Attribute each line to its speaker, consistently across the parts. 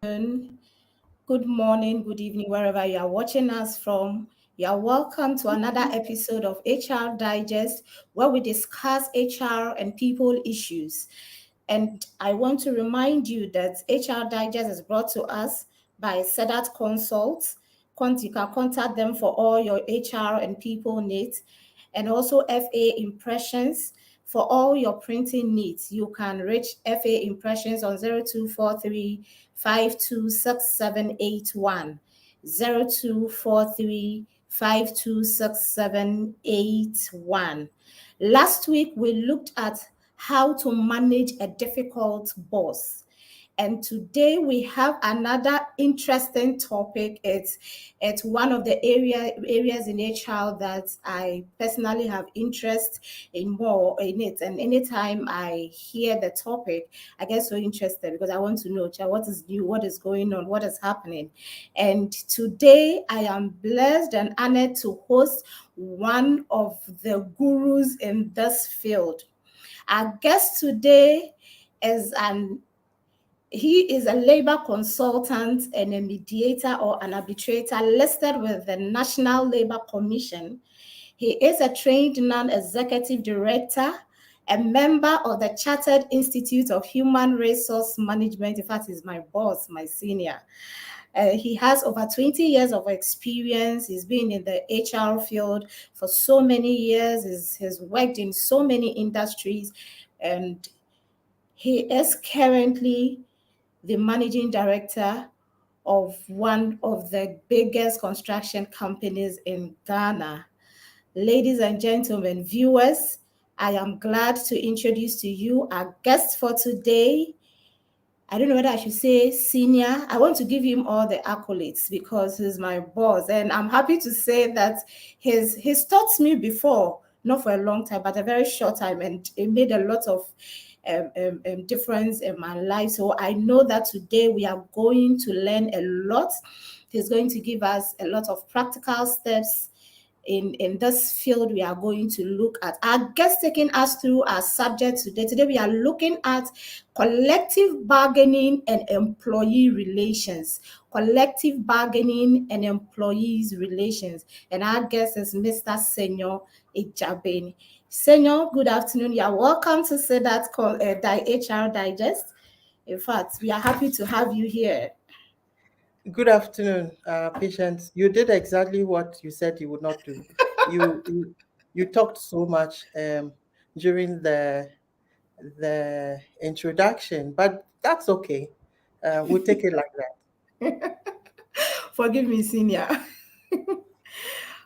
Speaker 1: afternoon, good morning, good evening, wherever you are watching us from. You are welcome to another episode of HR Digest, where we discuss HR and people issues. And I want to remind you that HR Digest is brought to us by Sedat Consults. You can contact them for all your HR and people needs, and also FA Impressions for all your printing needs. You can reach FA Impressions on 0243 526781. 0243 526781. Last week, we looked at how to manage a difficult boss. And today we have another interesting topic. It's one of the areas in HR that I personally have interest in more in it. And anytime I hear the topic, I get so interested because I want to know what is new, what is going on, what is happening. And today I am blessed and honored to host one of the gurus in this field. Our guest today is an he is a labor consultant and a mediator or an arbitrator listed with the National Labor Commission. He is a trained non-executive director, a member of the Chartered Institute of Human Resource Management. In fact, he's my boss, my senior. He has over 20 years of experience. He's been in the HR field for so many years. He's worked in so many industries, and he is currently the managing director of one of the biggest construction companies in Ghana. Ladies and gentlemen, viewers, I am glad to introduce to you our guest for today. I don't know whether I should say senior. I want to give him all the accolades because he's my boss. And I'm happy to say that he's taught me before, not for a long time, but a very short time. And it made a lot of difference in my life. So I know that today we are going to learn a lot. He's going to give us a lot of practical steps in this field we are going to look at. Our guest taking us through our subject today. Today we are looking at collective bargaining and employee relations. Collective bargaining and employees relations. And our guest is Mr. Senor Ejabeni. Senor, good afternoon. You are welcome to say that HR Digest. In fact, we are happy to have you here.
Speaker 2: Good afternoon, patients. You did exactly what you said you would not do. You talked so much during the introduction, but that's okay. We'll take it like that.
Speaker 1: Forgive me, senior.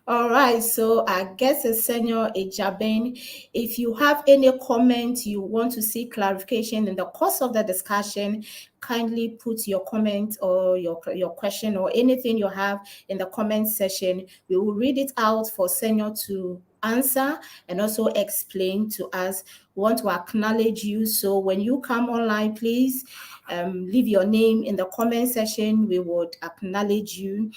Speaker 1: All right, so I guess Senor Ejaben, if you have any comment you want to see clarification in the course of the discussion, kindly put your comment or your question or anything you have in the comment section. We will read it out for Senor to answer and also explain to us. We want to acknowledge you. So when you come online, please leave your name in the comment section. We would acknowledge you.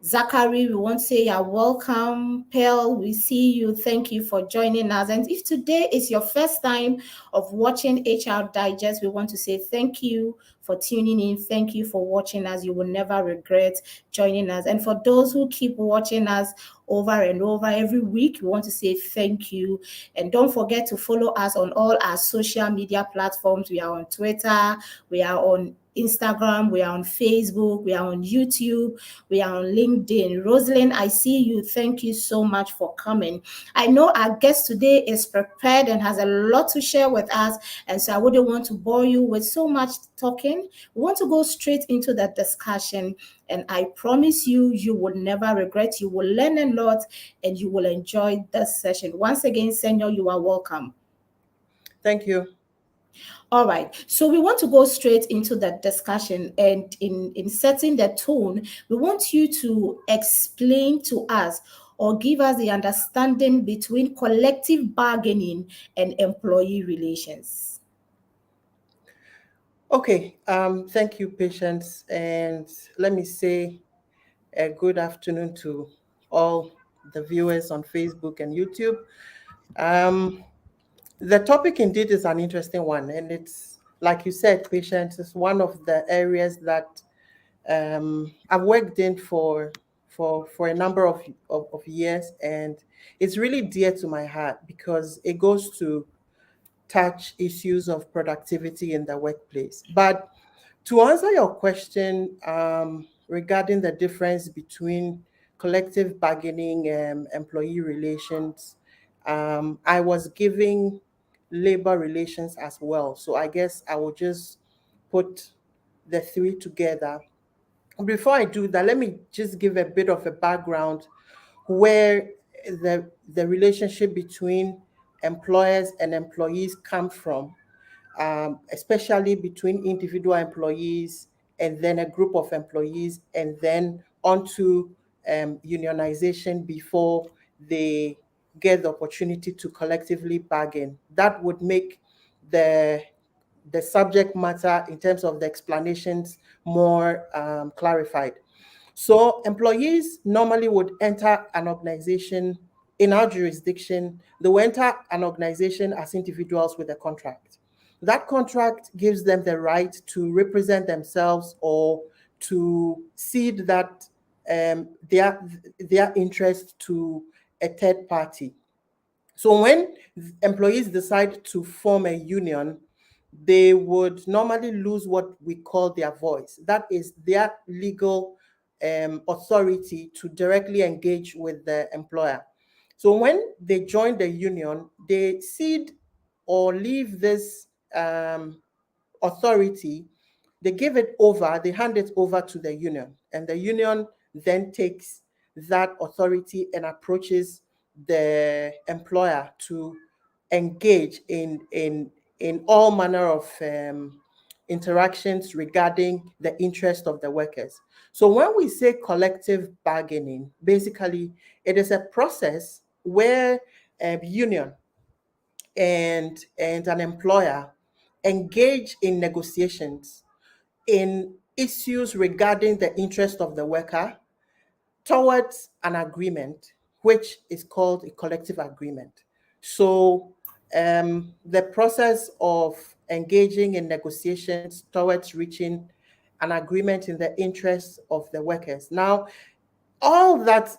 Speaker 1: Zachary, we want to say you're welcome. Pearl, we see you. Thank you for joining us. And if today is your first time of watching HR Digest, we want to say thank you for tuning in. Thank you for watching us. You will never regret joining us. And for those who keep watching us over and over every week, we want to say thank you. And don't forget to follow us on all our social media platforms. We are on Twitter, we are on Instagram, we are on Facebook, we are on YouTube, we are on LinkedIn. Rosalind, I see you. Thank you so much for coming. I know our guest today is prepared and has a lot to share with us, and so I wouldn't want to bore you with so much talking. We want to go straight into the discussion, and I promise you, you will never regret. You will learn a lot, and you will enjoy this session. Once again, Senor, you are welcome.
Speaker 2: Thank you.
Speaker 1: All right, so we want to go straight into the discussion, and in setting the tone, we want you to explain to us or give us the understanding between collective bargaining and employee relations.
Speaker 2: Okay. Thank you, patients, and let me say a good afternoon to all the viewers on Facebook and YouTube. The topic indeed is an interesting one, and it's like you said, patience is one of the areas that I've worked in for a number of years, and it's really dear to my heart because it goes to touch issues of productivity in the workplace. But to answer your question regarding the difference between collective bargaining and employee relations, I was giving labor relations as well. So I guess I will just put the three together. Before I do that, let me just give a bit of a background where the relationship between employers and employees come from, especially between individual employees and then a group of employees, and then onto unionization before they get the opportunity to collectively bargain. That would make the the subject matter in terms of the explanations more clarified. So employees normally would enter an organization in our jurisdiction. They will enter an organization as individuals with a contract. That contract gives them the right to represent themselves or to cede that their interest to a third party. So when employees decide to form a union, they would normally lose what we call their voice. That is their legal authority to directly engage with the employer. So when they join the union, they cede or leave this authority, they give it over, they hand it over to the union, and the union then takes that authority and approaches the employer to engage in all manner of interactions regarding the interest of the workers. So when we say collective bargaining, basically it is a process where a union and an employer engage in negotiations in issues regarding the interest of the worker towards an agreement, which is called a collective agreement. So, the process of engaging in negotiations towards reaching an agreement in the interest of the workers. Now, all that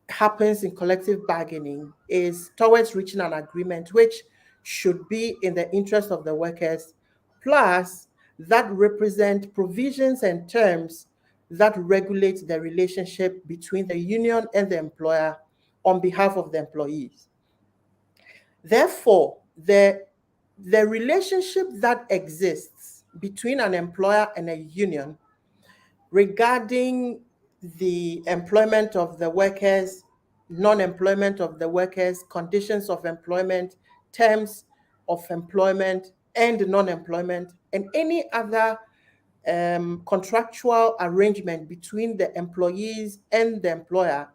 Speaker 2: happens in collective bargaining is towards reaching an agreement which should be in the interest of the workers, plus that represent provisions and terms that regulate the relationship between the union and the employer on behalf of the employees. Therefore, the relationship that exists between an employer and a union regarding the employment of the workers, non-employment of the workers, conditions of employment, terms of employment and non-employment, and any other contractual arrangement between the employees and the employer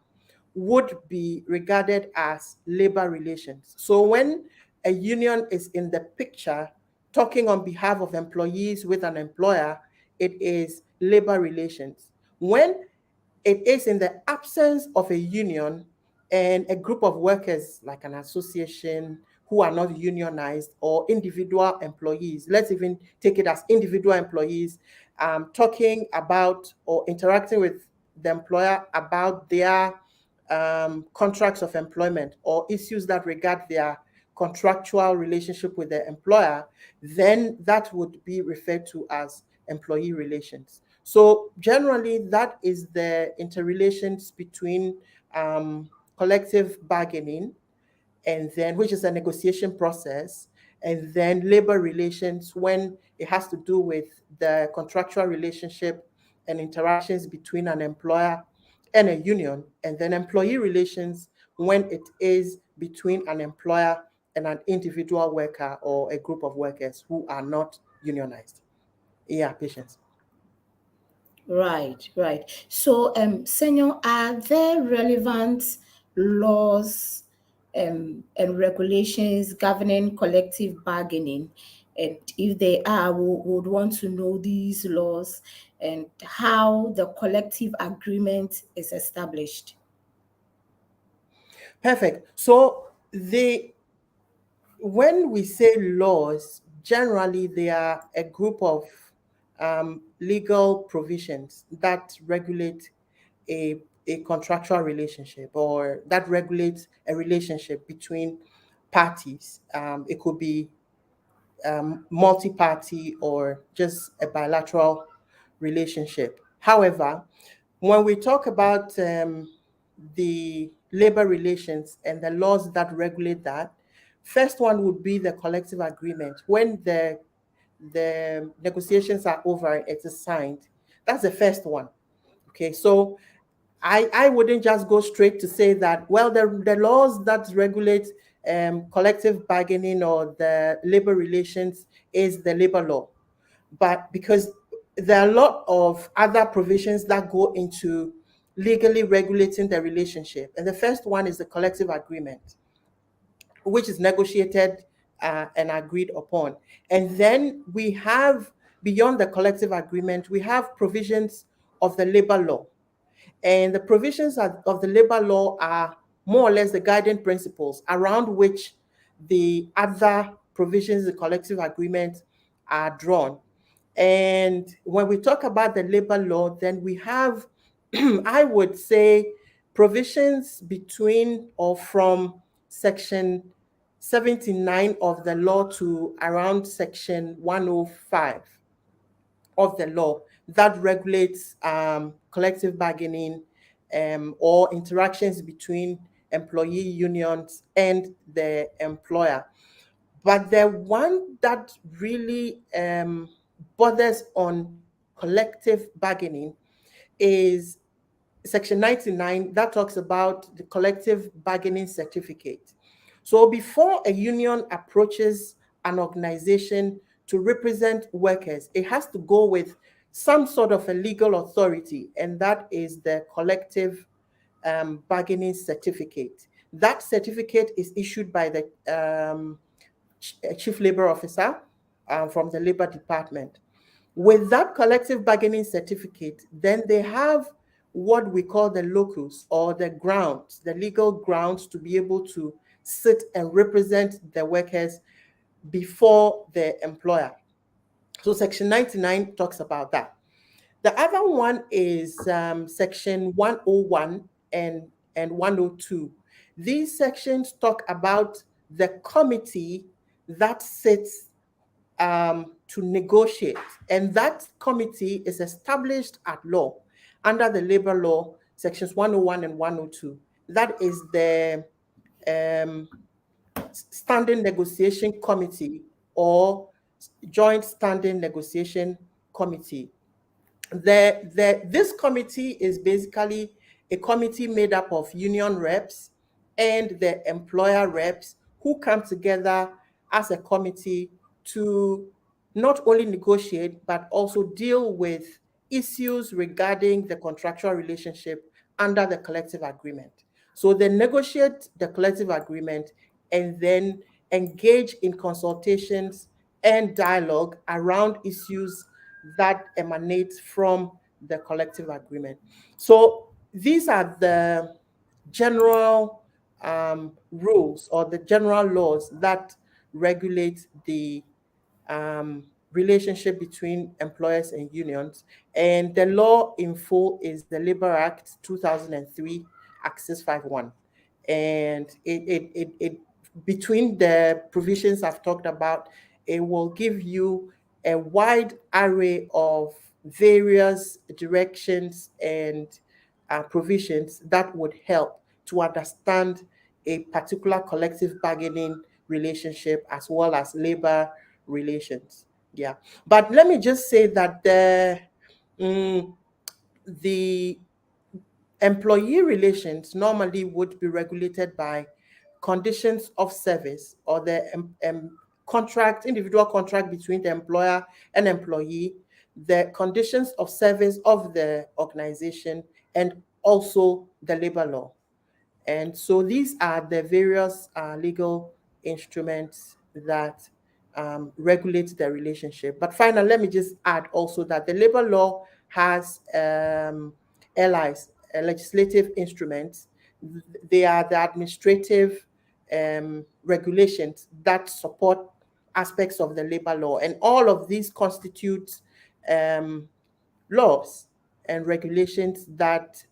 Speaker 2: would be regarded as labor relations. So when a union is in the picture talking on behalf of employees with an employer, it is labor relations. When it is in the absence of a union and a group of workers, like an association who are not unionized, or individual employees, let's even take it as individual employees, talking about or interacting with the employer about their contracts of employment or issues that regard their contractual relationship with the employer, then that would be referred to as employee relations. So generally, that is the interrelations between collective bargaining, and then which is a negotiation process, and then labor relations when it has to do with the contractual relationship and interactions between an employer and a union, and then employee relations when it is between an employer and an individual worker or a group of workers who are not unionized. Yeah, patience.
Speaker 1: Right, right. So, Senor, are there relevant laws and regulations governing collective bargaining? And if they are, we would want to know these laws and how the collective agreement is established.
Speaker 2: Perfect. So the when we say laws, generally they are a group of legal provisions that regulate a contractual relationship, or that regulates a relationship between parties. It could be multi-party or just a bilateral relationship. However, when we talk about the labor relations and the laws that regulate that, first one would be the collective agreement. When the negotiations are over, it is signed. That's the first one. Okay, so I wouldn't just go straight to say that, well, the laws that regulate collective bargaining or the labor relations is the labor law. But because there are a lot of other provisions that go into legally regulating the relationship. And the first one is the collective agreement, which is negotiated and agreed upon. And then we have, beyond the collective agreement, we have provisions of the labor law. And the provisions of the labor law are more or less the guiding principles around which the other provisions, the collective agreement, are drawn. And when we talk about the labor law, then we have, I would say, provisions between or from section 79 of the law to around section 105 of the law that regulates collective bargaining or interactions between employee unions and the employer. But the one that really bothers on collective bargaining is Section 99 that talks about the collective bargaining certificate. So before a union approaches an organization to represent workers, it has to go with some sort of a legal authority, and that is the collective bargaining certificate. That certificate is issued by the chief labor officer from the labor department. With that collective bargaining certificate, then they have what we call the locus, or the grounds, the legal grounds to be able to sit and represent the workers before the employer. So Section 99 talks about that. The other one is Section 101 and 102. These sections talk about the committee that sits to negotiate. And that committee is established at law under the labor law, sections 101 and 102. That is the standing negotiation committee or joint standing negotiation committee. This committee is basically a committee made up of union reps and the employer reps who come together as a committee to not only negotiate but also deal with issues regarding the contractual relationship under the collective agreement. So they negotiate the collective agreement and then engage in consultations and dialogue around issues that emanates from the collective agreement. So these are the general rules or the general laws that regulate the relationship between employers and unions. And the law in full is the Labor Act 2003, Act 651. And it between the provisions I've talked about, it will give you a wide array of various directions and provisions that would help to understand a particular collective bargaining relationship as well as labor relations. Yeah. But let me just say that the employee relations normally would be regulated by conditions of service or the contract, individual contract between the employer and employee, the conditions of service of the organization, and also the labor law. And so these are the various legal instruments that regulate the relationship. But finally, let me just add also that the labor law has LIs, legislative instruments. They are the administrative regulations that support aspects of the labor law, and all of these constitute laws and regulations that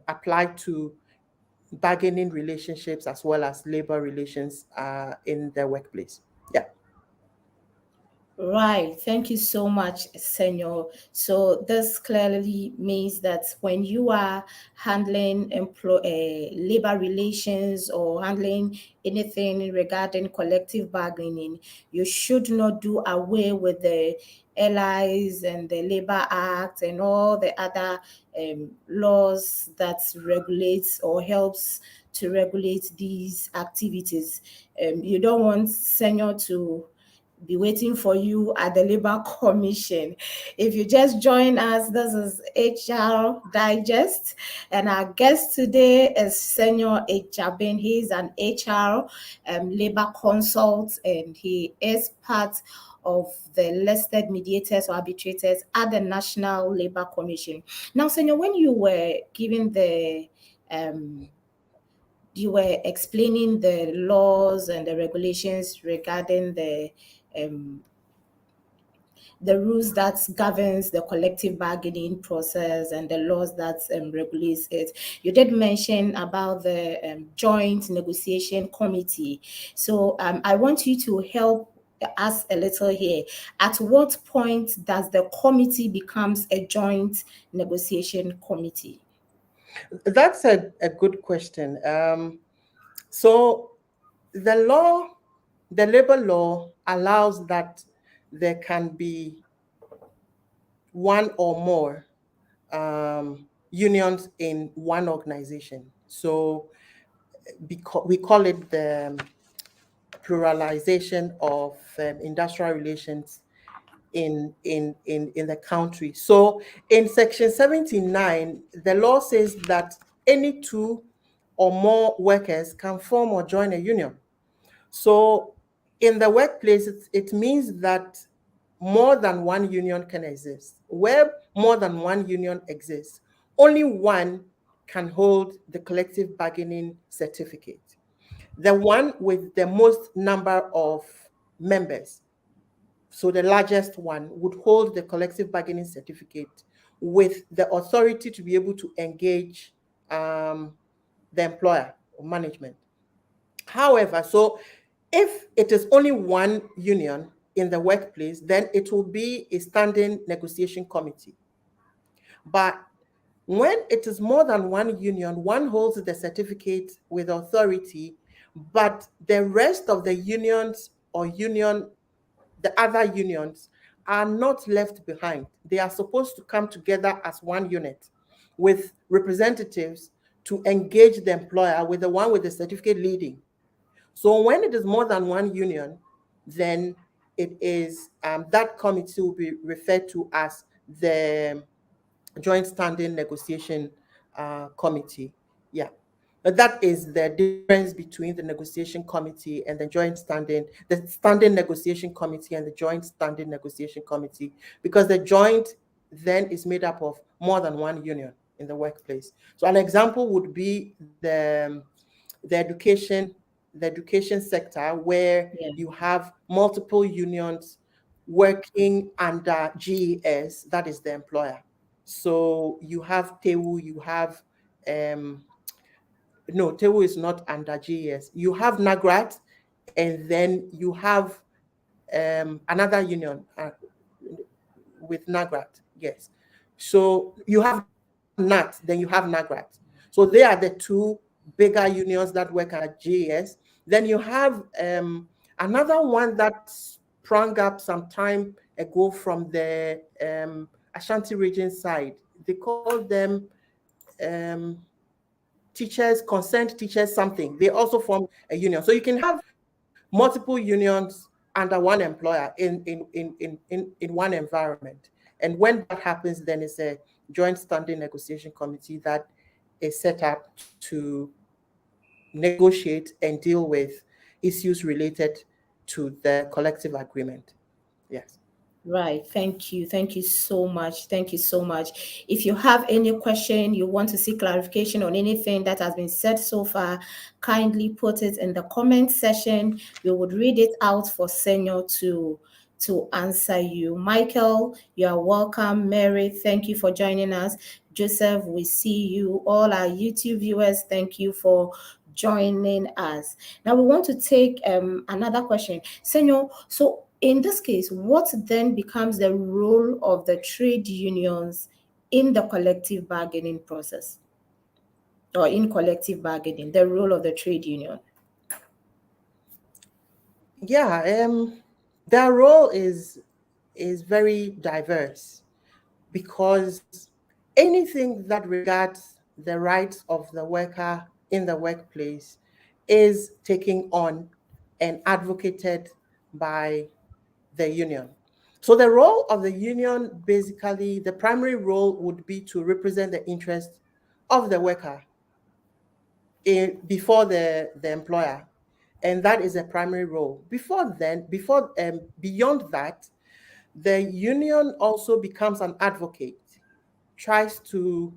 Speaker 2: apply to bargaining relationships as well as labor relations in the workplace. Yeah.
Speaker 1: Right. Thank you so much, Senor. So this clearly means that when you are handling labor relations or handling anything regarding collective bargaining, you should not do away with the LIs and the Labor Act and all the other laws that regulates or helps to regulate these activities. You don't want Senor to be waiting for you at the Labor Commission. If you just join us, this is HR Digest, and our guest today is Senor Ejabin. He is an HR labor consult, and he is part of the listed mediators or arbitrators at the National Labor Commission. Now, Senor, when you were giving you were explaining the laws and the regulations regarding the rules that governs the collective bargaining process and the laws that regulates it. You did mention about the joint negotiation committee. So I want you to help us a little here. At what point does the committee becomes a joint negotiation committee?
Speaker 2: That's a good question. So the labor law allows that there can be one or more unions in one organization. So we call it the pluralization of industrial relations in the country. So in Section 79, the law says that any two or more workers can form or join a union. So in the workplace, it means that more than one union can exist. Where more than one union exists, only one can hold the collective bargaining certificate. The one with the most number of members, so the largest one, would hold the collective bargaining certificate with the authority to be able to engage the employer or management. However, so if it is only one union in the workplace, then it will be a standing negotiation committee. But when it is more than one union, one holds the certificate with authority, but the rest of the unions or the other unions are not left behind. They are supposed to come together as one unit with representatives to engage the employer, with the one with the certificate leading. So when it is more than one union, then it is that committee will be referred to as the Joint Standing Negotiation Committee. Yeah. But that is the difference between the negotiation committee and the standing negotiation committee and the joint standing negotiation committee, because the joint then is made up of more than one union in the workplace. So an example would be the education sector, where you have multiple unions working under GES, that is the employer. So you have TEWU, you have no, TEWU is not under GES. You have NAGRAT, and then you have another union with NAGRAT. Yes. So you have NAT, then you have NAGRAT. So they are the two bigger unions that work at GES. Then you have another one that sprung up some time ago from the Ashanti region side. They call them teachers, concerned teachers, something. They also form a union. So you can have multiple unions under one employer in one environment. And when that happens, then it's a joint standing negotiation committee that is set up to negotiate and deal with issues related to the collective agreement. Yes.
Speaker 1: Right. Thank you. Thank you so much. Thank you so much. If you have any question, you want to see clarification on anything that has been said so far, kindly put it in the comment section. We would read it out for Senior to answer you. Michael, you are welcome. Mary, thank you for joining us. Joseph, we see you. All our YouTube viewers, thank you for joining us. Now we want to take another question. Senior, so in this case, what then becomes the role of the trade unions in the collective bargaining process or in collective bargaining, the role of the trade union?
Speaker 2: Yeah, their role is very diverse because anything that regards the rights of the worker in the workplace is taken on and advocated by the union. So the role of the union, basically, the primary role would be to represent the interest of the worker before the employer. And that is a primary role. Beyond that, the union also becomes an advocate, tries to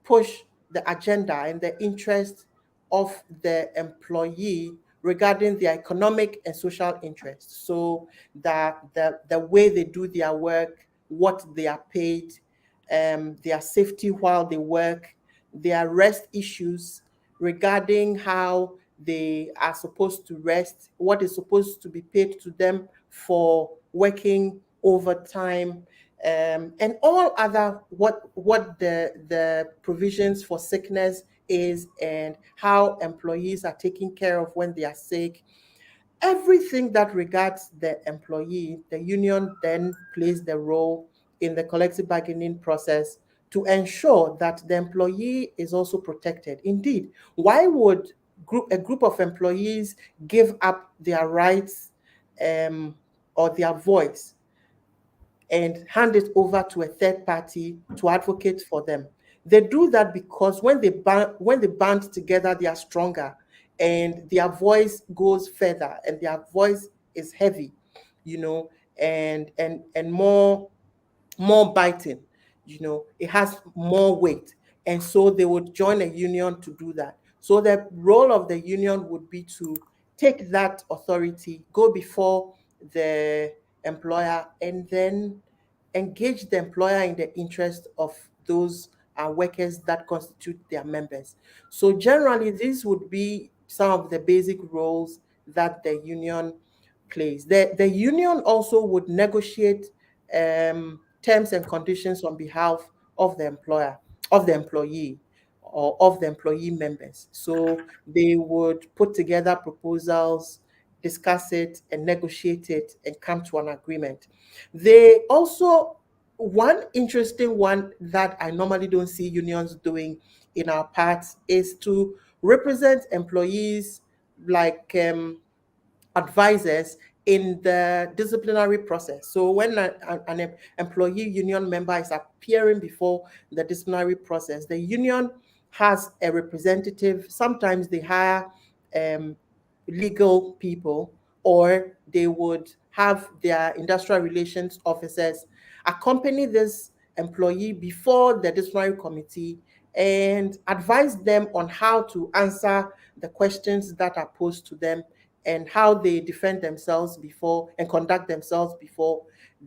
Speaker 2: push the agenda and the interest of the employee regarding their economic and social interests. So the way they do their work, what they are paid, their safety while they work, their rest issues regarding how they are supposed to rest, what is supposed to be paid to them for working overtime, and all other what the provisions for sickness is and how employees are taken care of when they are sick. Everything that regards the employee, the union then plays the role in the collective bargaining process to ensure that the employee is also protected. Indeed, why would a group of employees give up their rights, or their voice and hand it over to a third party to advocate for them? They do that because when they band together, they are stronger, and their voice goes further, and their voice is heavy, you know, and more biting, it has more weight. And so they would join a union to do that. So the role of the union would be to take that authority, go before the employer, and then engage the employer in the interest of those workers that constitute their members. So generally, these would be some of the basic roles that the union plays. The union also would negotiate terms and conditions on behalf of the employer, of the employee, or of the employee members. So they would put together proposals, discuss it, and negotiate it, and come to an agreement. They also, one interesting one that I normally don't see unions doing in our parts is to represent employees like advisors in the disciplinary process. So when an employee union member is appearing before the disciplinary process, the union has a representative. Sometimes they hire um, legal people, or they would have their industrial relations officers accompany this employee before the disciplinary committee and advise them on how to answer the questions that are posed to them and how they defend themselves before and conduct themselves before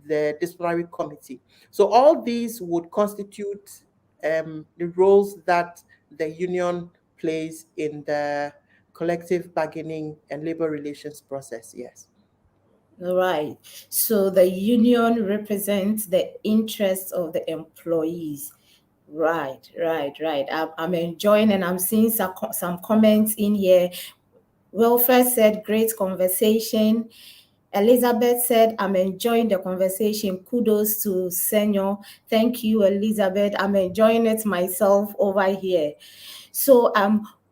Speaker 2: the disciplinary committee. So all these would constitute the roles that the union plays in the collective bargaining and labor relations process. Yes.
Speaker 1: Right. So the union represents the interests of the employees. Right, right, right. I'm enjoying and I'm seeing some comments in here. Wilfred said, great conversation. Elizabeth said, I'm enjoying the conversation. Kudos to Senior. Thank you, Elizabeth. I'm enjoying it myself over here. So,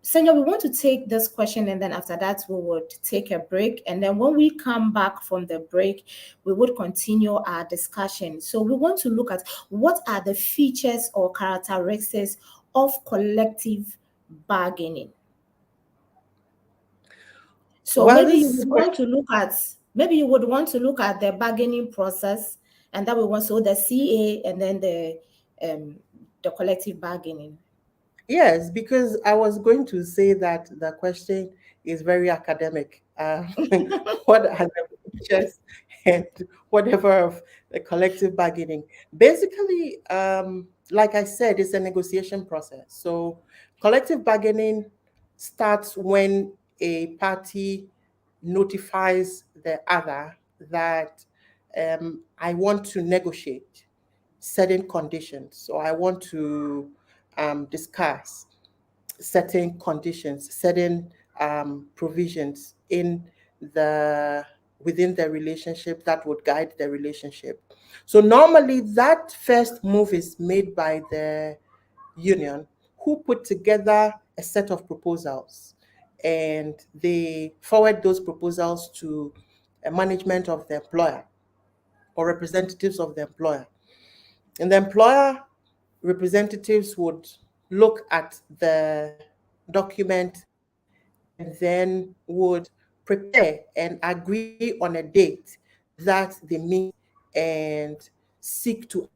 Speaker 1: Senior, we want to take this question, and then after that, we would take a break. And then when we come back from the break, we would continue our discussion. So, we want to look at what are the features or characteristics of collective bargaining. So
Speaker 2: Well,
Speaker 1: maybe you
Speaker 2: this
Speaker 1: would want
Speaker 2: question,
Speaker 1: to look at the bargaining process, And that we want, so the CA and then the collective bargaining.
Speaker 2: Yes, because I was going to say that the question is very academic. What are the features and whatever of the collective bargaining? Basically, like I said, it's a negotiation process. So, collective bargaining starts when a party notifies the other that I want to negotiate certain conditions. So, I want to discuss certain conditions, certain provisions in the within the relationship that would guide the relationship. So normally that first move is made by the union, who put together a set of proposals, and they forward those proposals to a management of the employer or representatives of the employer. And the employer representatives would look at the document and then would prepare and agree on a date that they meet and seek to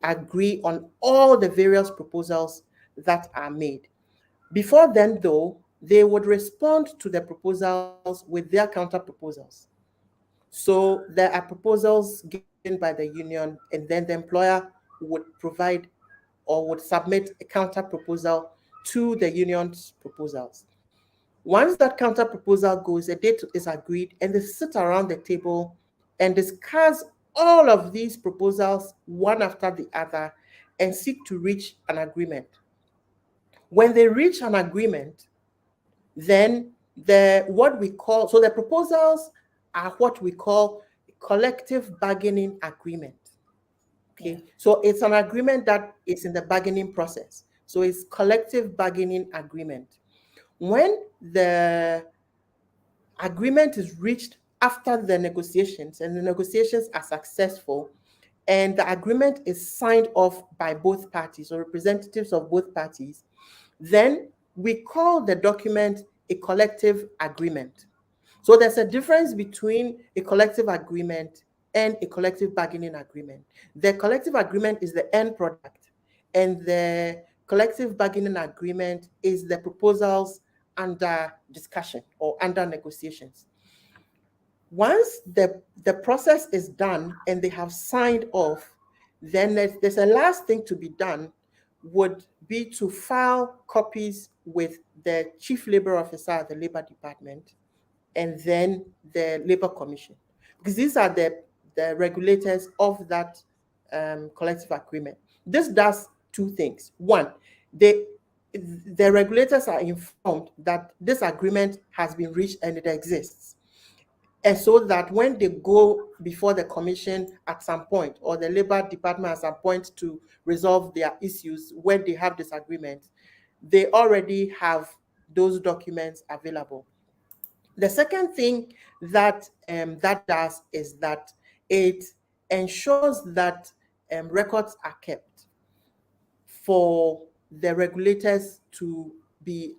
Speaker 2: agree on all the various proposals that are made. Before then, though, they would respond to the proposals with their counter proposals. So there are proposals given by the union, and then the employer would provide or would submit a counter proposal to the union's proposals. Once that counter proposal goes, a date is agreed, and they sit around the table and discuss all of these proposals one after the other and seek to reach an agreement. When they reach an agreement, then the proposals are what we call collective bargaining agreement.
Speaker 1: Yeah.
Speaker 2: Okay, so it's an agreement that is in the bargaining process. So it's collective bargaining agreement. When the agreement is reached after the negotiations and the negotiations are successful and the agreement is signed off by both parties or representatives of both parties, then we call the document a collective agreement. So there's a difference between a collective agreement and a collective bargaining agreement. The collective agreement is the end product, and the collective bargaining agreement is the proposals under discussion or under negotiations. Once the process is done and they have signed off, then there's a last thing to be done, would be to file copies with the chief labor officer at the labor department and then the labor commission, because these are the regulators of that collective agreement. This does two things. One, they the regulators are informed that this agreement has been reached and it exists, and so that when they go before the commission at some point or the labor department at some point to resolve their issues when they have disagreements, they already have those documents available. The second thing that that does is that it ensures that records are kept for the regulators to be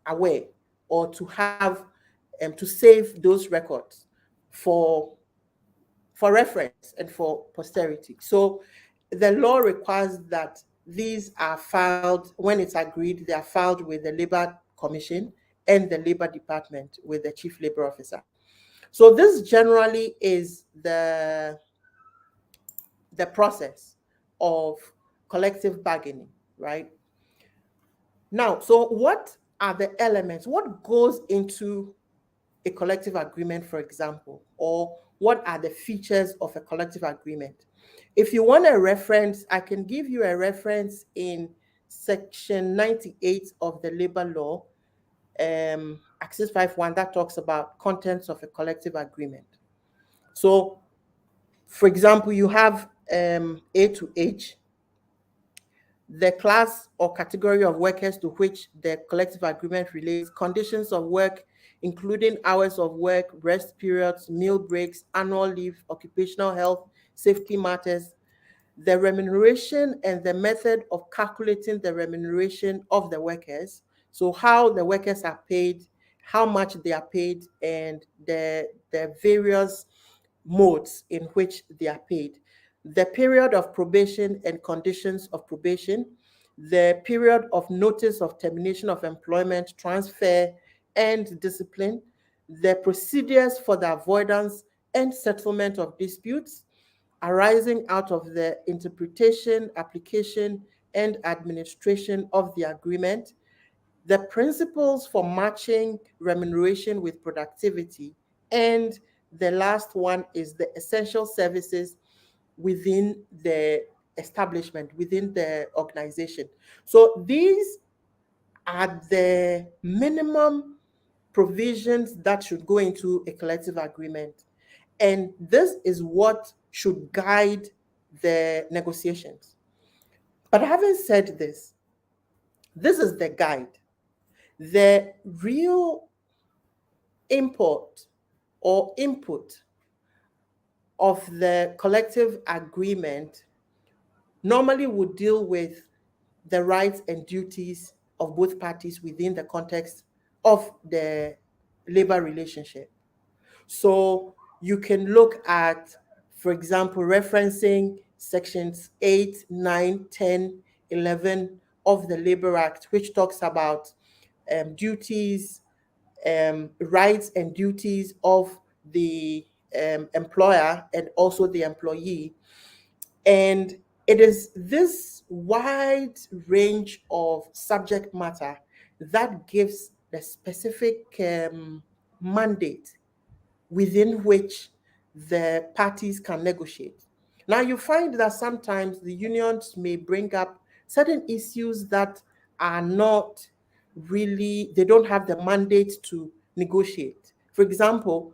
Speaker 2: aware or to have to save those records for reference and for posterity. So the law requires that these are filed when it's agreed. They are filed with the Labor Commission and the Labor Department with the Chief Labor Officer. So this generally is the process of collective bargaining, right? Now, so what are the elements? What goes into a collective agreement, for example, or what are the features of a collective agreement? If you want a reference, I can give you a reference in section 98 of the labor law, Axis 51, that talks about contents of a collective agreement. So, for example, you have A to H, the class or category of workers to which the collective agreement relates, conditions of work, including hours of work, rest periods, meal breaks, annual leave, occupational health, safety matters, the remuneration and the method of calculating the remuneration of the workers. So how the workers are paid, how much they are paid, and the various modes in which they are paid. the period of probation and conditions of probation, the period of notice of termination of employment, transfer, and discipline, the procedures for the avoidance and settlement of disputes arising out of the interpretation, application, and administration of the agreement, the principles for matching remuneration with productivity, and the last one is the essential services within the establishment, within the organization. So these are the minimum provisions that should go into a collective agreement. And this is what should guide the negotiations. But having said this, this is the guide. The real import or input of the collective agreement normally would deal with the rights and duties of both parties within the context of the labor relationship. So you can look at, for example, referencing sections 8, 9, 10, 11 of the Labor Act, which talks about duties, rights and duties of the employer and also the employee. And it is this wide range of subject matter that gives the specific mandate within which the parties can negotiate. Now, you find that sometimes the unions may bring up certain issues that are not really, they don't have the mandate to negotiate. For example,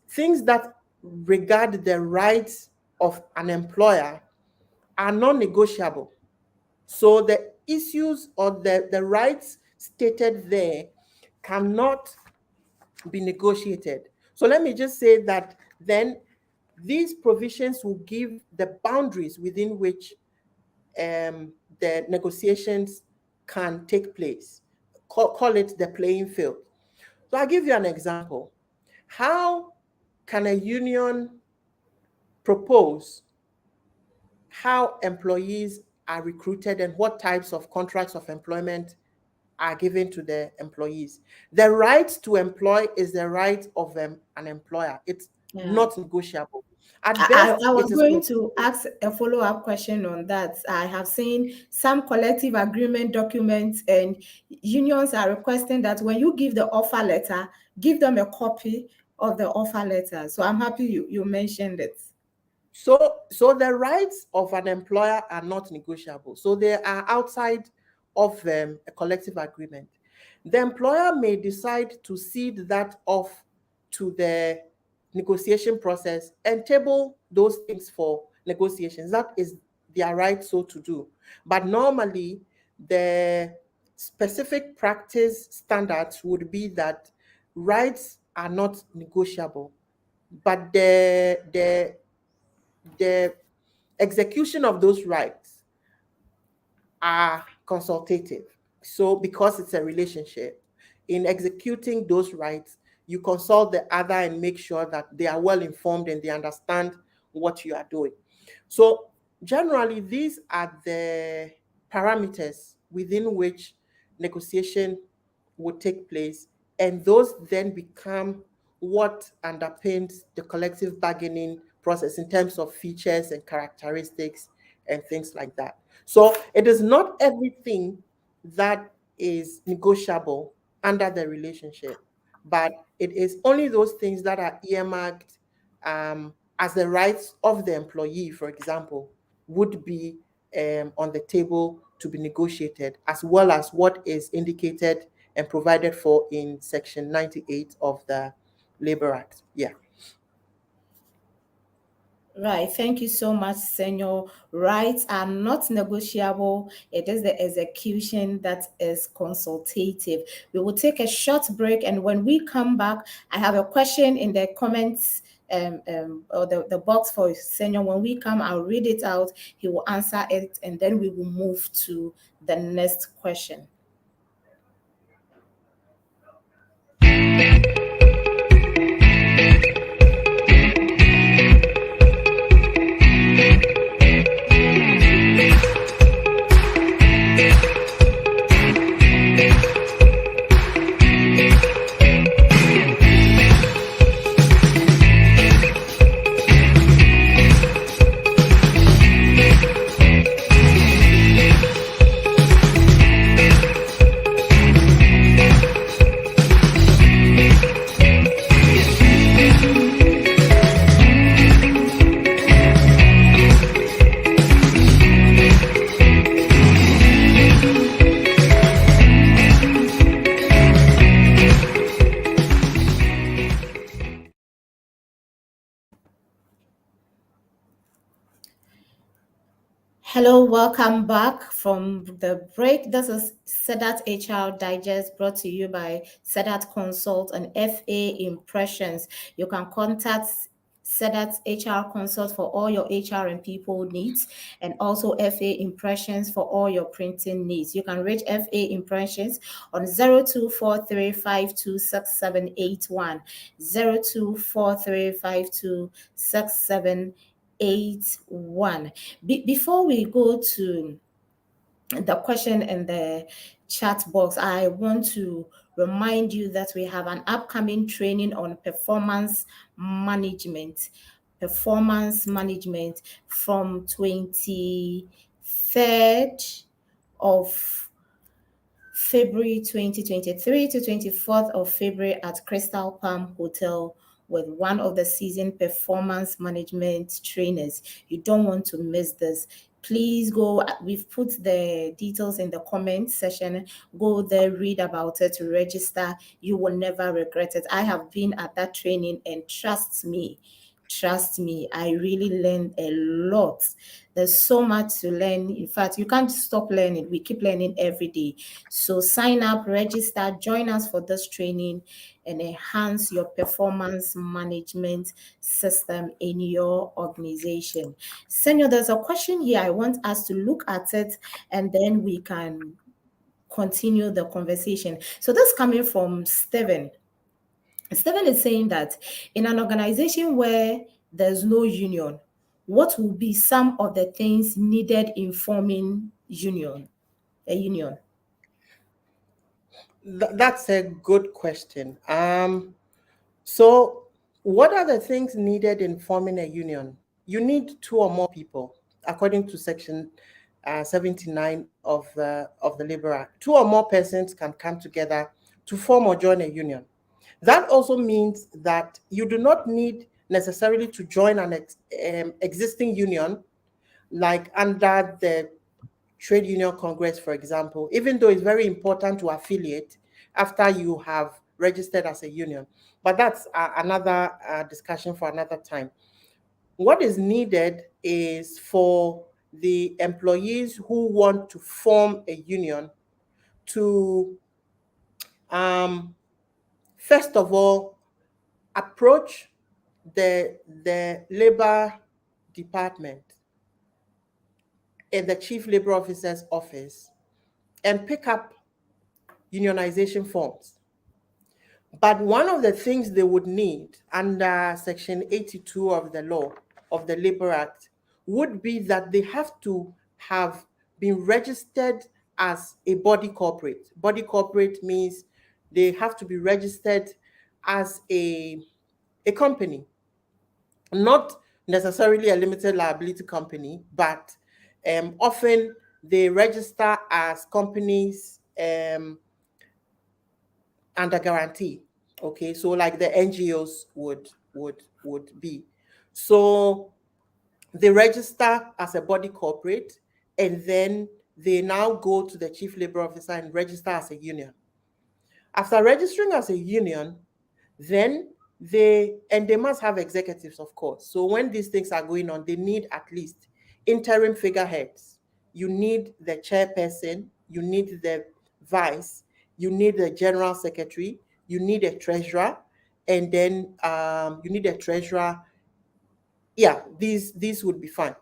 Speaker 2: things that regard the rights of an employer are non-negotiable. So the issues or the rights stated there cannot be negotiated. So let me just say that then these provisions will give the boundaries within which the negotiations can take place. Call it the playing field. So I'll give you an example. How can a union propose how employees are recruited and what types of contracts of employment are given to the employees? The right to employ is the right of an employer. It's not negotiable. At best,
Speaker 1: I was going to ask a follow-up question on that. I have seen some collective agreement documents and unions are requesting that when you give the offer letter, give them a copy of the offer letter. So I'm happy you mentioned it.
Speaker 2: So the rights of an employer are not negotiable. So they are outside of a collective agreement. The employer may decide to cede that off to the negotiation process and table those things for negotiations. That is their right so to do. But normally, the specific practice standards would be that rights are not negotiable, but the execution of those rights are consultative. So because it's a relationship, in executing those rights, you consult the other and make sure that they are well informed and they understand what you are doing. So generally, these are the parameters within which negotiation would take place, and those then become what underpins the collective bargaining process in terms of features and characteristics and things like that. So it is not everything that is negotiable under the relationship, but it is only those things that are earmarked as the rights of the employee, for example, would be on the table to be negotiated, as well as what is indicated and provided for in Section 98 of the Labor Act. Yeah.
Speaker 1: Right. Thank you so much, Senor. Rights are not negotiable. It is the execution that is consultative. We will take a short break, and when we come back, I have a question in the comments or the box for Senor. When we come, I'll read it out. He will answer it, and then we will move to the next question. Hello, welcome back from the break. This is Sedat HR Digest brought to you by Sedat Consult and FA Impressions. You can contact Sedat HR Consult for all your HR and people needs, and also FA Impressions for all your printing needs. You can reach FA Impressions on 0243526781, 0243526781. Before we go to the question in the chat box, I want to remind you that we have an upcoming training on performance management from 23rd of February 2023 to 24th of February at Crystal Palm Hotel with one of the seasoned performance management trainers. You don't want to miss this. Please go. We've put the details in the comment section. Go there, read about it, register. You will never regret it. I have been at that training, and trust me, I really learned a lot. There's so much to learn. In fact, you can't stop learning. We keep learning every day. So sign up, register, join us for this training and enhance your performance management system in your organization. Senor, there's a question here. I want us to look at it and then we can continue the conversation. So this is coming from Steven. Stephen is saying that in an organization where there's no union, what will be some of the things needed in forming a union?
Speaker 2: That's a good question. So what are the things needed in forming a union? You need two or more people, according to Section 79 of the Labor Act. Two or more persons can come together to form or join a union. That also means that you do not need necessarily to join an existing union, like under the Trade Union Congress, for example, even though it's very important to affiliate after you have registered as a union. But that's another discussion for another time. What is needed is for the employees who want to form a union to, first of all, approach the labor department in the chief labor officer's office and pick up unionization forms. But one of the things they would need under Section 82 of the law of the Labor Act would be that they have to have been registered as a body corporate. Body corporate means they have to be registered as a company, not necessarily a limited liability company, but often they register as companies under guarantee. Okay, so like the NGOs would be. So they register as a body corporate, and then they now go to the chief labor officer and register as a union. After registering as a union, then they must have executives, of course. So when these things are going on, they need at least interim figureheads. You need the chairperson, you need the vice, you need the general secretary, you need a treasurer, and then you need a treasurer. Yeah, these would be fine.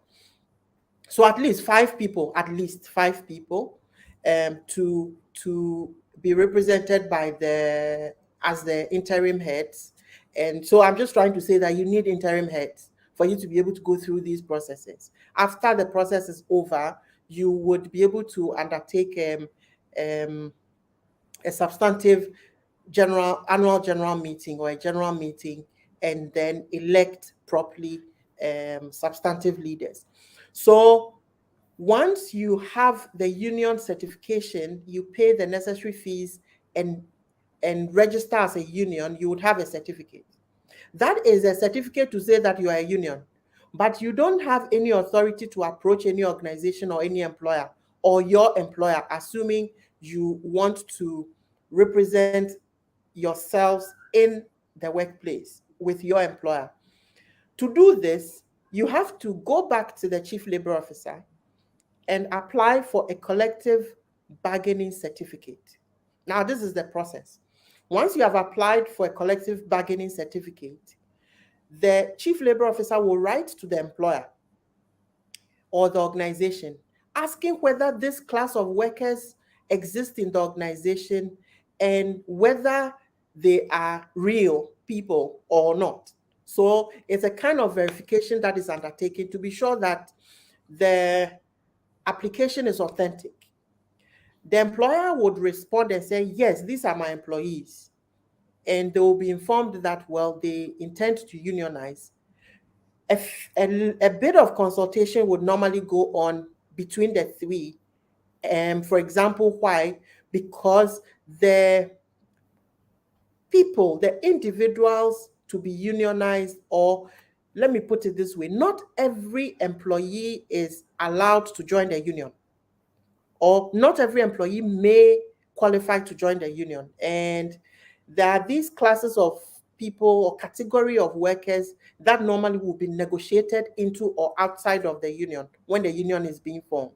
Speaker 2: So at least five people, to be represented by as the interim heads. And so I'm just trying to say that you need interim heads for you to be able to go through these processes. After the process is over, you would be able to undertake a substantive annual general meeting or a general meeting, and then elect properly substantive leaders. So once you have the union certification, you pay the necessary fees and register as a union, you would have a certificate. That is a certificate to say that you are a union, but you don't have any authority to approach any organization or any employer or your employer, assuming you want to represent yourselves in the workplace with your employer. To do this, you have to go back to the chief labor officer and apply for a collective bargaining certificate. Now, this is the process. Once you have applied for a collective bargaining certificate, the chief labor officer will write to the employer or the organization asking whether this class of workers exist in the organization and whether they are real people or not. So it's a kind of verification that is undertaken to be sure that the application is authentic. The employer would respond and say, yes, these are my employees. And they will be informed that, well, they intend to unionize. A bit of consultation would normally go on between the three. For example, why? Because the people, the individuals to be unionized, or let me put it this way, not every employee is allowed to join the union, or not every employee may qualify to join the union. And there are these classes of people or category of workers that normally will be negotiated into or outside of the union when the union is being formed.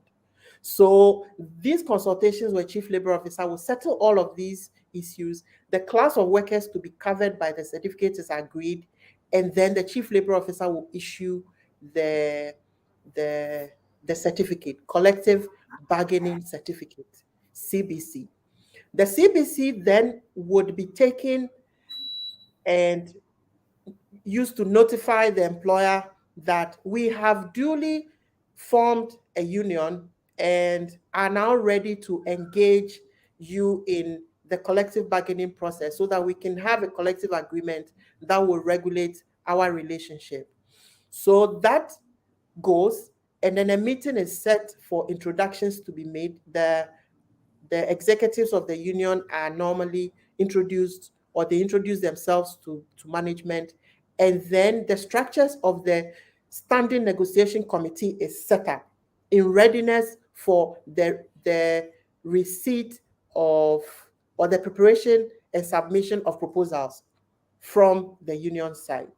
Speaker 2: So these consultations where chief labor officer will settle all of these issues. The class of workers to be covered by the certificate is agreed, and then the chief labor officer will issue the the the certificate, collective bargaining certificate, CBC. The CBC then would be taken and used to notify the employer that we have duly formed a union and are now ready to engage you in the collective bargaining process so that we can have a collective agreement that will regulate our relationship. So that goes, and then a meeting is set for introductions to be made. The executives of the union are normally introduced, or they introduce themselves to management, and then the structures of the standing negotiation committee is set up in readiness for the receipt of, or the preparation and submission of proposals from the union side.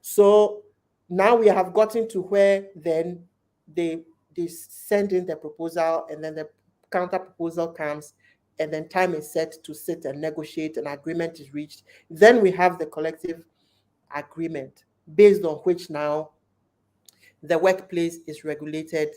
Speaker 2: So now we have gotten to where then they send in the proposal, and then the counter proposal comes, and then time is set to sit and negotiate, an agreement is reached. Then we have the collective agreement based on which now the workplace is regulated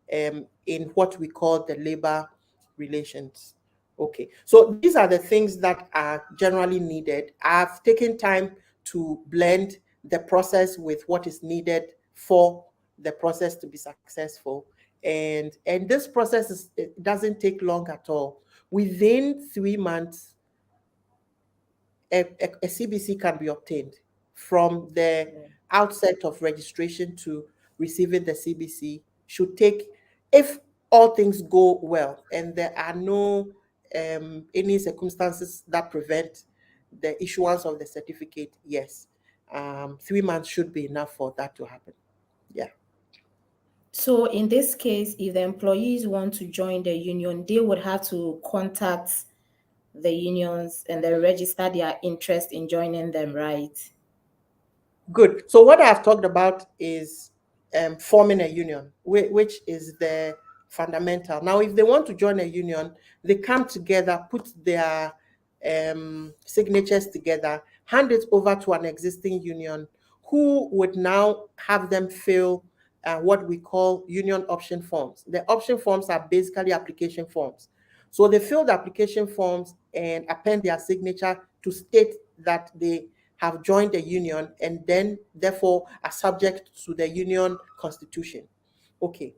Speaker 2: in what we call the labor relations. Okay, so these are the things that are generally needed. I've taken time to blend the process with what is needed for the process to be successful. And this process it doesn't take long at all. Within 3 months, a CBC can be obtained from the outset of registration to receiving the CBC. Should take, if all things go well and there are no any circumstances that prevent the issuance of the certificate, yes, 3 months should be enough for that to happen. Yeah.
Speaker 1: So in this case, if the employees want to join the union, they would have to contact the unions and then register their interest in joining them, right?
Speaker 2: Good. So what I've talked about is forming a union, which is the fundamental. Now, if they want to join a union, they come together, put their signatures together, hand it over to an existing union, who would now have them fill what we call union option forms. The option forms are basically application forms. So they fill the application forms and append their signature to state that they have joined the union and then therefore are subject to the union constitution. Okay.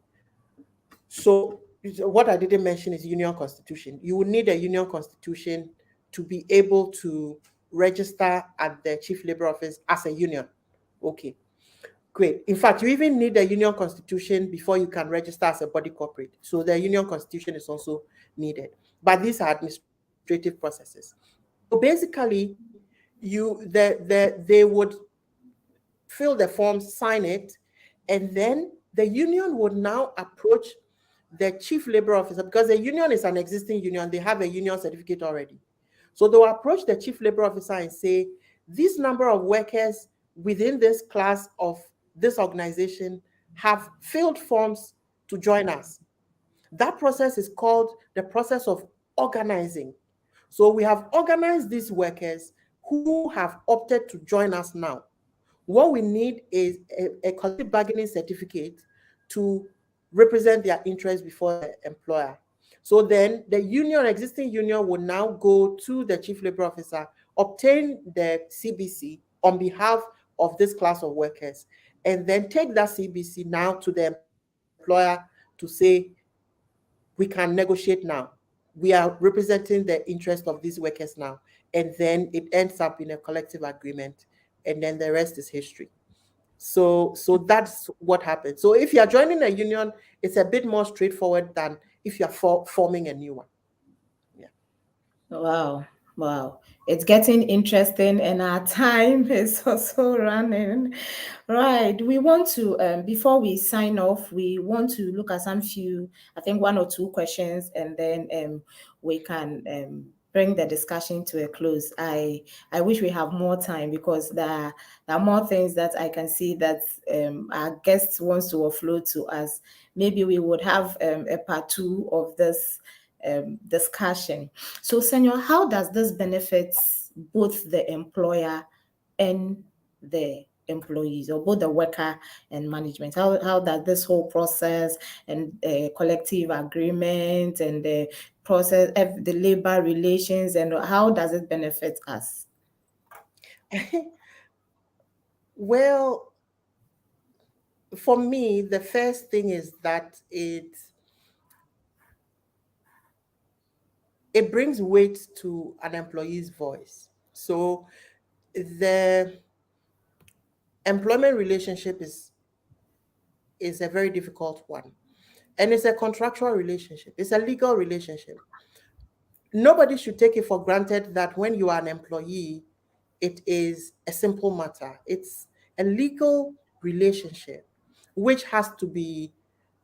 Speaker 2: So what I didn't mention is union constitution. You would need a union constitution to be able to register at the chief labor office as a union. Okay. Great. In fact, you even need a union constitution before you can register as a body corporate. So the union constitution is also needed. But these are administrative processes. So basically, they would fill the form, sign it, and then the union would now approach the chief labor officer, because the union is an existing union, they have a union certificate already. So they'll approach the chief labor officer and say, this number of workers within this class of this organization have filled forms to join us. That process is called the process of organizing. So we have organized these workers who have opted to join us now. What we need is a collective bargaining certificate to represent their interests before the employer. So then the union, existing union, will now go to the chief labor officer, obtain the CBC on behalf of this class of workers, and then take that CBC now to the employer to say, we can negotiate now. We are representing the interest of these workers now. And then it ends up in a collective agreement. And then the rest is history. So that's what happens. So if you're joining a union, it's a bit more straightforward than if you're forming a new one. Yeah.
Speaker 1: Wow. Wow. It's getting interesting and our time is also running. Right. We want to, before we sign off, we want to look at some few, I think one or two questions, and then we can bring the discussion to a close. I wish we have more time because there are more things that I can see that our guests wants to offload to us. Maybe we would have a part two of this discussion. So, Senor, how does this benefit both the employer and the employees, or both the worker and management? How does this whole process and collective agreement and the process of the labor relations, and how does it benefit us?
Speaker 2: Well, for me, the first thing is that it brings weight to an employee's voice. So the employment relationship is a very difficult one. And it's a contractual relationship. It's a legal relationship. Nobody should take it for granted that when you are an employee, it is a simple matter. It's a legal relationship which has to be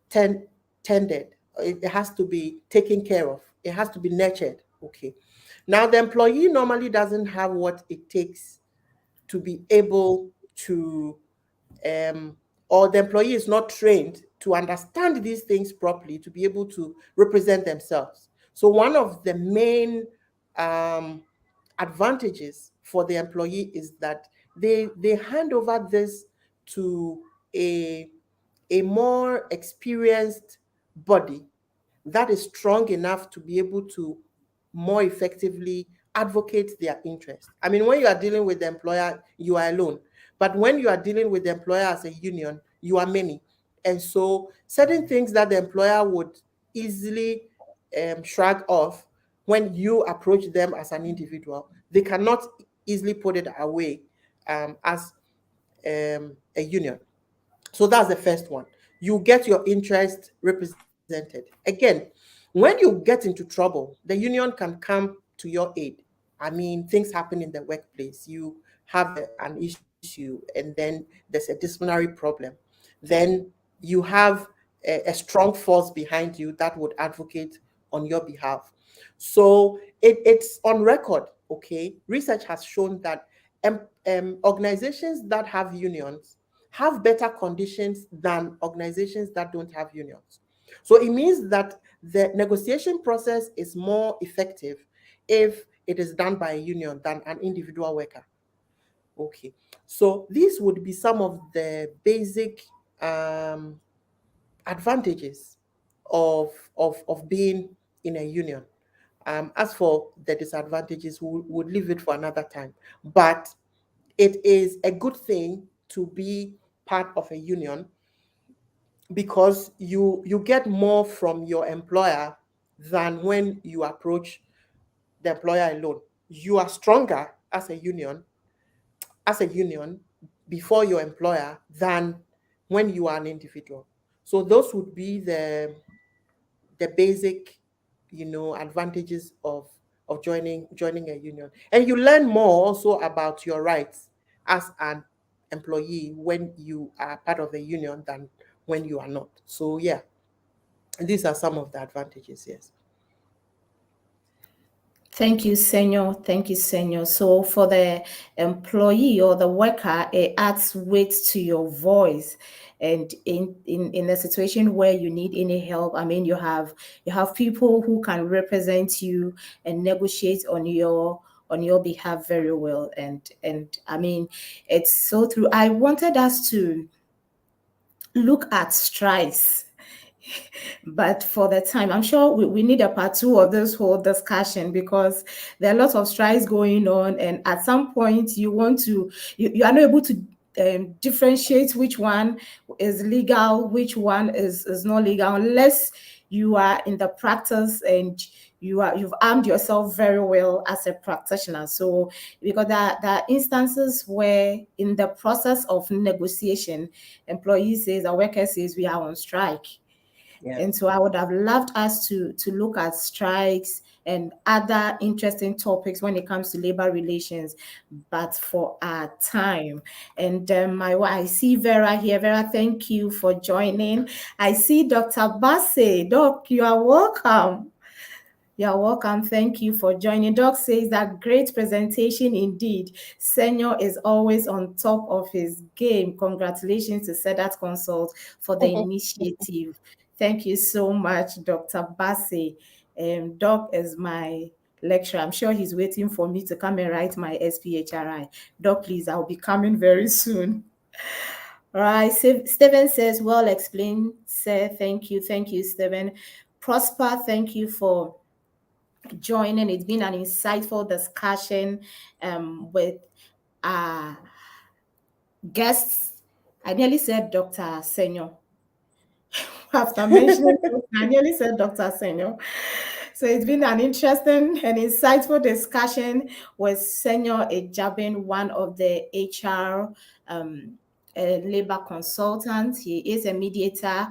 Speaker 2: tended. It has to be taken care of. It has to be nurtured. Okay. Now, the employee normally doesn't have what it takes to be able to, or the employee is not trained to understand these things properly to be able to represent themselves. So, one of the main advantages for the employee is that they hand over this to a more experienced body that is strong enough to be able to more effectively advocate their interest. I mean, when you are dealing with the employer, you are alone. But when you are dealing with the employer as a union, you are many. And so certain things that the employer would easily shrug off when you approach them as an individual, they cannot easily put it away as a union. So that's the first one. You get your interest represented. Again, when you get into trouble, the union can come to your aid. I mean, things happen in the workplace. You have an issue, and then there's a disciplinary problem. Then you have a strong force behind you that would advocate on your behalf. So it's on record, okay? Research has shown that organizations that have unions have better conditions than organizations that don't have unions. So it means that the negotiation process is more effective if it is done by a union than an individual worker. Okay, so these would be some of the basic advantages of being in a union. As for the disadvantages, we would leave it for another time. But it is a good thing to be part of a union because you get more from your employer than when you approach the employer alone. You are stronger as a union before your employer than when you are an individual. So those would be the basic, advantages of joining a union. And you learn more also about your rights as an employee when you are part of a union than when you are not. So these are some of the advantages. Yes.
Speaker 1: Thank you, Senor. Thank you, Senor. So for the employee or the worker, it adds weight to your voice. And in a situation where you need any help, I mean, you have people who can represent you and negotiate on your behalf very well. And I mean, it's so true. I wanted us to look at strikes, but for the time, I'm sure we need a part two of this whole discussion, because there are lots of strikes going on, and at some point you are not able to differentiate which one is legal, which one is not legal, unless you are in the practice and you've armed yourself very well as a practitioner. So because there are instances where in the process of negotiation, employee says or worker says we are on strike.
Speaker 2: Yeah.
Speaker 1: And so I would have loved us to look at strikes and other interesting topics when it comes to labor relations, but for our time. And I see Vera here. Vera, thank you for joining. I see Dr. Basse. Doc, you are welcome. You're welcome. Thank you for joining. Doc says that great presentation indeed. Senior is always on top of his game. Congratulations to Sedat Consult for the initiative. Thank you so much, Dr. Basse. Doc is my lecturer. I'm sure he's waiting for me to come and write my SPHRI. Doc, please, I'll be coming very soon. All right. Stephen says, well explained, sir. Thank you. Thank you, Stephen. Prosper, thank you for joining. It's been an insightful discussion with our guests. I nearly said Dr. Senor. After mentioning, I nearly said Dr. Senor. So it's been an interesting and insightful discussion with Senor Ejabin, one of the HR labor consultants. He is a mediator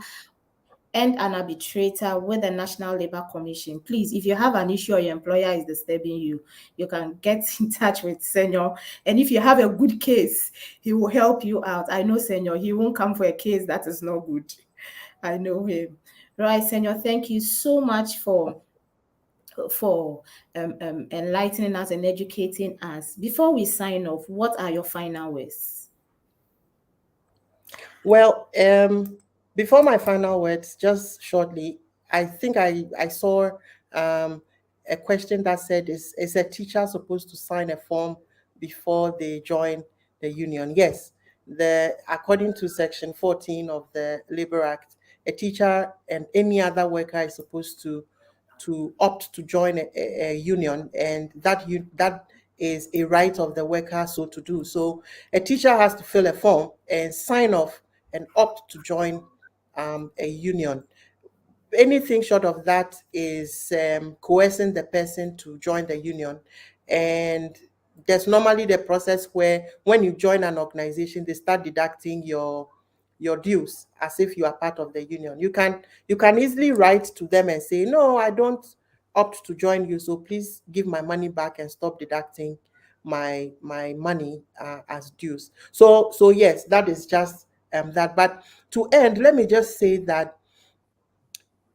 Speaker 1: and an arbitrator with the National Labor Commission. Please, if you have an issue or your employer is disturbing you, you can get in touch with Senor. And if you have a good case, he will help you out. I know Senor, he won't come for a case that is not good. I know him. Right, Senor, thank you so much for enlightening us and educating us. Before we sign off, what are your final words?
Speaker 2: Well, before my final words, just shortly, I think I saw a question that said, is a teacher supposed to sign a form before they join the union? Yes, according to Section 14 of the Labor Act, a teacher and any other worker is supposed to opt to join a union, and that is a right of the worker so to do. So a teacher has to fill a form and sign off and opt to join a union. Anything short of that is coercing the person to join the union. And there's normally the process where when you join an organization, they start deducting your dues as if you are part of the union. You can easily write to them and say, no, I don't opt to join you, so please give my money back and stop deducting my money as dues. So yes, that is just that. But to end, let me just say that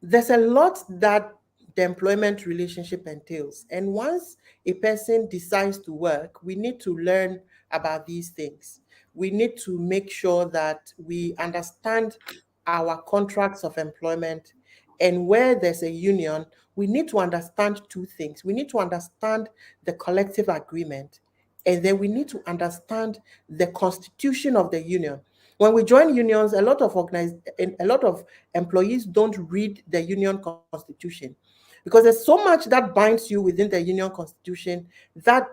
Speaker 2: there's a lot that the employment relationship entails. And once a person decides to work, we need to learn about these things. We need to make sure that we understand our contracts of employment. And where there's a union, we need to understand two things. We need to understand the collective agreement, and then we need to understand the constitution of the union. When we join unions, a lot of employees don't read the union constitution, because there's so much that binds you within the union constitution that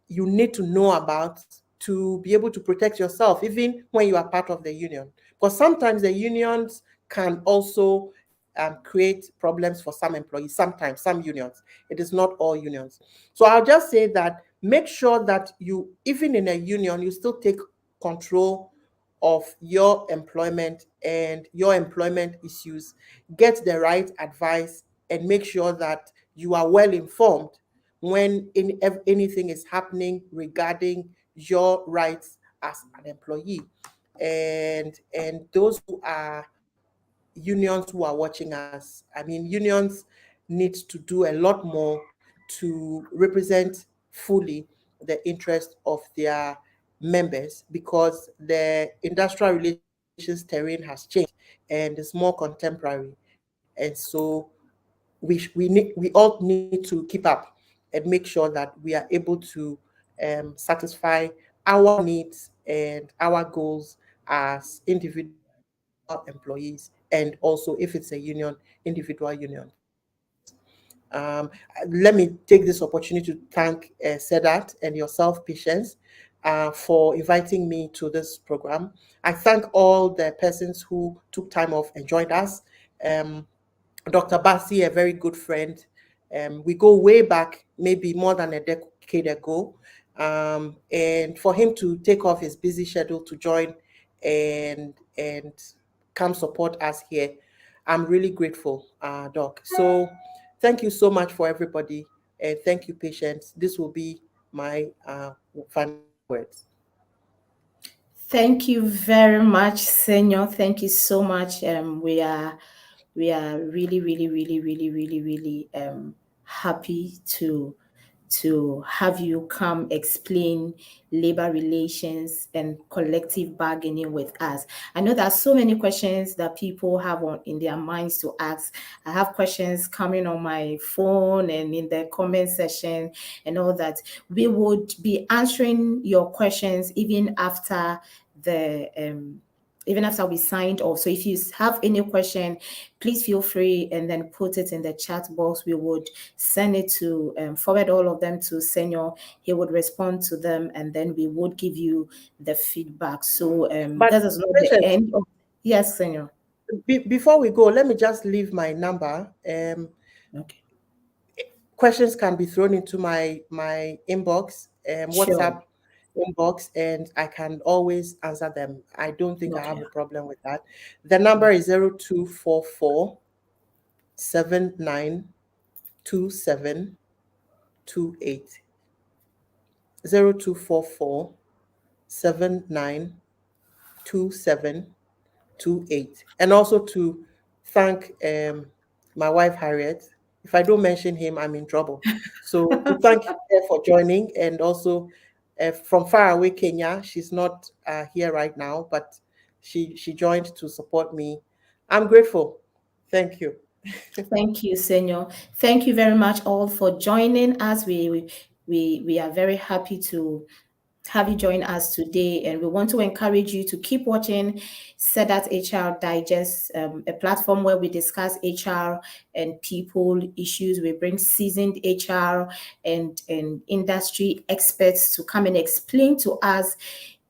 Speaker 2: you need to know about to be able to protect yourself, even when you are part of the union. Because sometimes the unions can also create problems for some employees. Sometimes, some unions. It is not all unions. So I'll just say that make sure that you, even in a union, you still take control of your employment and your employment issues. Get the right advice and make sure that you are well informed when anything is happening regarding your rights as an employee. And those who are unions who are watching us, I mean, unions need to do a lot more to represent fully the interest of their members, because the industrial relations terrain has changed and is more contemporary. And so we all need to keep up and make sure that we are able to satisfy our needs and our goals as individual employees, and also if it's a union, individual unions. Let me take this opportunity to thank Sedat and yourself, Patience, for inviting me to this program. I thank all the persons who took time off and joined us. Um, Dr. Basi, a very good friend. We go way back, maybe more than a decade ago. And for him to take off his busy schedule to join and come support us here, I'm really grateful, Doc. So thank you so much for everybody, and thank you, Patience. This will be my final words.
Speaker 1: Thank you very much, Senor. Thank you so much. We are really, really, really, really, really, really happy to have you come explain labor relations and collective bargaining with us. I know there are so many questions that people have in their minds to ask. I have questions coming on my phone and in the comment section and all that. We would be answering your questions even after we signed off. So if you have any question, please feel free and then put it in the chat box. We would send it to forward all of them to Senor. He would respond to them, and then we would give you the feedback. So
Speaker 2: But
Speaker 1: that is not the
Speaker 2: Patience,
Speaker 1: end of. Yes, Senor.
Speaker 2: before we go, let me just leave my number.
Speaker 1: Okay.
Speaker 2: Questions can be thrown into my inbox,
Speaker 1: Sure.
Speaker 2: WhatsApp inbox, and I can always answer them. I don't think I have
Speaker 1: Okay.
Speaker 2: a problem with that. The number is 0244 792728. 0244 792728. And also to thank my wife Harriet. If I don't mention him, I'm in trouble. So to thank her for joining, and also from far away Kenya. She's not here right now, but she joined to support me. I'm grateful. Thank you.
Speaker 1: Thank you, Senor. Thank you very much all for joining us. We are very happy to have you join us today, and we want to encourage you to keep watching Sedat HR Digest, a platform where we discuss HR and people issues. We bring seasoned HR and industry experts to come and explain to us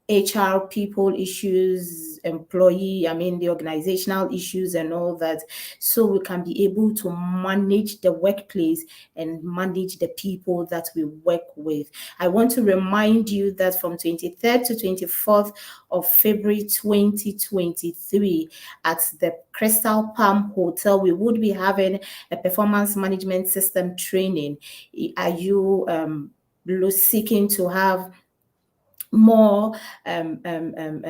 Speaker 1: HR people issues, the organizational issues and all that, so we can be able to manage the workplace and manage the people that we work with. I want to remind you that from 23rd to 24th of February 2023 at the Crystal Palm Hotel, we would be having a performance management system training. Are you seeking to have more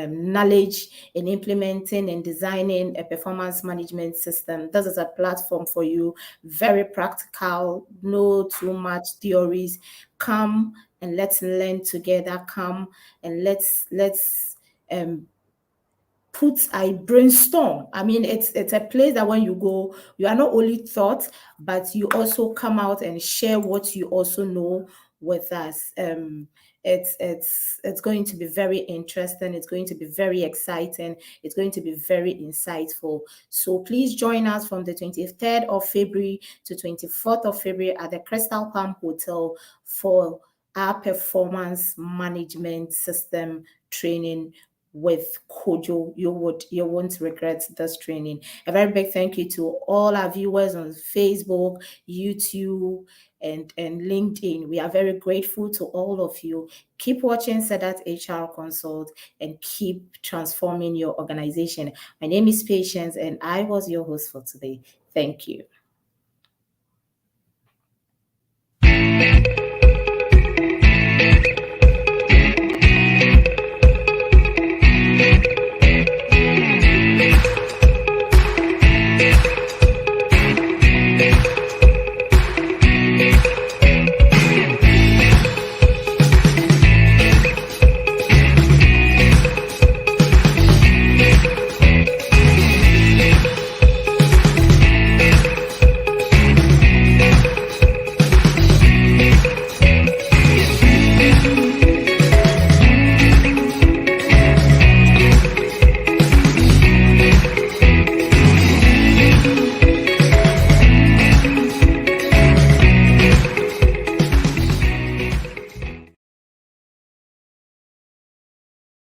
Speaker 1: knowledge in implementing and designing a performance management system? This is a platform for you, very practical, no too much theories. Come and let's learn together. Come and let's I brainstorm. It's a place that when you go, you are not only taught, but you also come out and share what you also know with us. It's going to be very interesting. It's going to be very exciting. It's going to be very insightful. So please join us from the 23rd of February to 24th of February at the Crystal Palm Hotel for our performance management system training with Kojo. You won't regret this training. A very big thank you to all our viewers on Facebook, YouTube, and LinkedIn. We are very grateful to all of you. Keep watching Sedat HR Consult and keep transforming your organization. My name is Patience, and I was your host for today. Thank you.